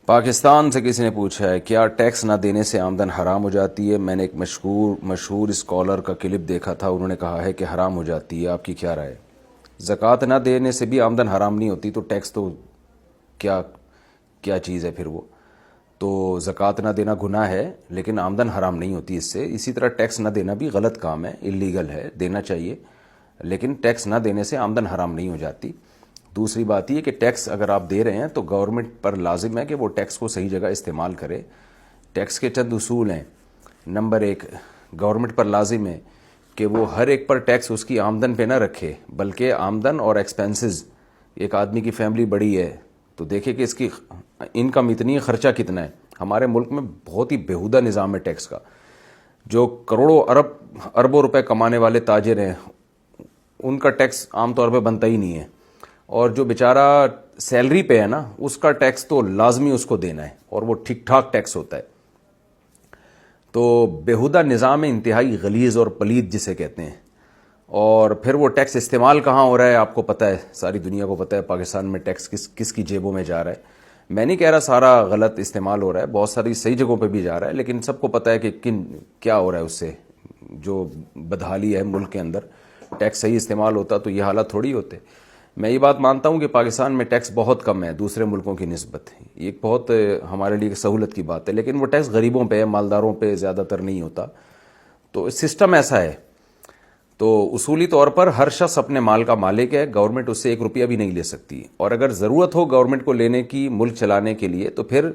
پاکستان سے کسی نے پوچھا ہے کیا ٹیکس نہ دینے سے آمدن حرام ہو جاتی ہے؟ میں نے ایک مشہور اسکالر کا کلپ دیکھا تھا، انہوں نے کہا ہے کہ حرام ہو جاتی ہے، آپ کی کیا رائے؟ زکوٰۃ نہ دینے سے بھی آمدن حرام نہیں ہوتی تو ٹیکس تو کیا چیز ہے پھر وہ؟ تو زکوٰۃ نہ دینا گناہ ہے لیکن آمدن حرام نہیں ہوتی اس سے. اسی طرح ٹیکس نہ دینا بھی غلط کام ہے، اللیگل ہے، دینا چاہیے لیکن ٹیکس نہ دینے سے آمدن حرام نہیں ہو جاتی. دوسری بات یہ کہ ٹیکس اگر آپ دے رہے ہیں تو گورنمنٹ پر لازم ہے کہ وہ ٹیکس کو صحیح جگہ استعمال کرے. ٹیکس کے چند اصول ہیں. نمبر 1، گورنمنٹ پر لازم ہے کہ وہ ہر ایک پر ٹیکس اس کی آمدن پہ نہ رکھے بلکہ آمدن اور ایکسپینسز. ایک آدمی کی فیملی بڑی ہے تو دیکھے کہ اس کی انکم اتنی ہے، خرچہ کتنا ہے. ہمارے ملک میں بہت ہی بیہودہ نظام ہے ٹیکس کا. جو کروڑوں اربوں روپے کمانے والے تاجر ہیں ان کا ٹیکس عام طور پہ بنتا ہی نہیں ہے، اور جو بیچارہ سیلری پہ ہے نا اس کا ٹیکس تو لازمی اس کو دینا ہے اور وہ ٹھیک ٹھاک ٹیکس ہوتا ہے. تو بیہودہ نظام ہے، انتہائی غلیظ اور پلید جسے کہتے ہیں. اور پھر وہ ٹیکس استعمال کہاں ہو رہا ہے آپ کو پتہ ہے، ساری دنیا کو پتہ ہے پاکستان میں ٹیکس کس کی جیبوں میں جا رہا ہے. میں نہیں کہہ رہا سارا غلط استعمال ہو رہا ہے، بہت ساری صحیح جگہوں پہ بھی جا رہا ہے، لیکن سب کو پتہ ہے کہ کیا ہو رہا ہے اس سے. جو بدحالی ہے ملک کے اندر، ٹیکس صحیح استعمال ہوتا تو یہ حالات تھوڑی ہوتے. میں یہ بات مانتا ہوں کہ پاکستان میں ٹیکس بہت کم ہے دوسرے ملکوں کی نسبت، ایک بہت ہمارے لیے سہولت کی بات ہے، لیکن وہ ٹیکس غریبوں پہ، مالداروں پہ زیادہ تر نہیں ہوتا. تو سسٹم ایسا ہے. تو اصولی طور پر ہر شخص اپنے مال کا مالک ہے، گورنمنٹ اس سے 1 روپیہ بھی نہیں لے سکتی، اور اگر ضرورت ہو گورنمنٹ کو لینے کی ملک چلانے کے لیے تو پھر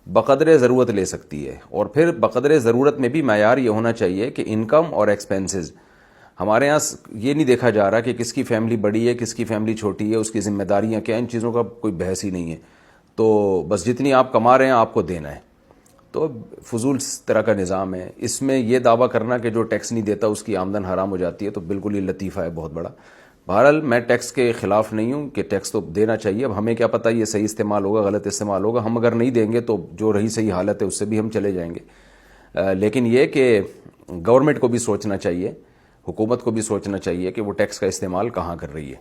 بقدر ضرورت لے سکتی ہے. اور پھر بقدر ضرورت میں بھی معیار یہ ہونا چاہیے کہ انکم اور ایکسپینسز. ہمارے ہاں یہ نہیں دیکھا جا رہا کہ کس کی فیملی بڑی ہے کس کی فیملی چھوٹی ہے، اس کی ذمہ داریاں کیا، ان چیزوں کا کوئی بحث ہی نہیں ہے. تو بس جتنی آپ کما رہے ہیں آپ کو دینا ہے. تو فضول طرح کا نظام ہے. اس میں یہ دعویٰ کرنا کہ جو ٹیکس نہیں دیتا اس کی آمدن حرام ہو جاتی ہے تو بالکل ہی لطیفہ ہے بہت بڑا. بہرحال میں ٹیکس کے خلاف نہیں ہوں کہ ٹیکس تو دینا چاہیے. اب ہمیں کیا پتہ یہ صحیح استعمال ہوگا غلط استعمال ہوگا، ہم اگر نہیں دیں گے تو جو رہی صحیح حالت ہے اس سے بھی ہم چلے جائیں گے. لیکن یہ کہ گورنمنٹ کو بھی سوچنا چاہیے، حکومت کو بھی سوچنا چاہیے کہ وہ ٹیکس کا استعمال کہاں کر رہی ہے.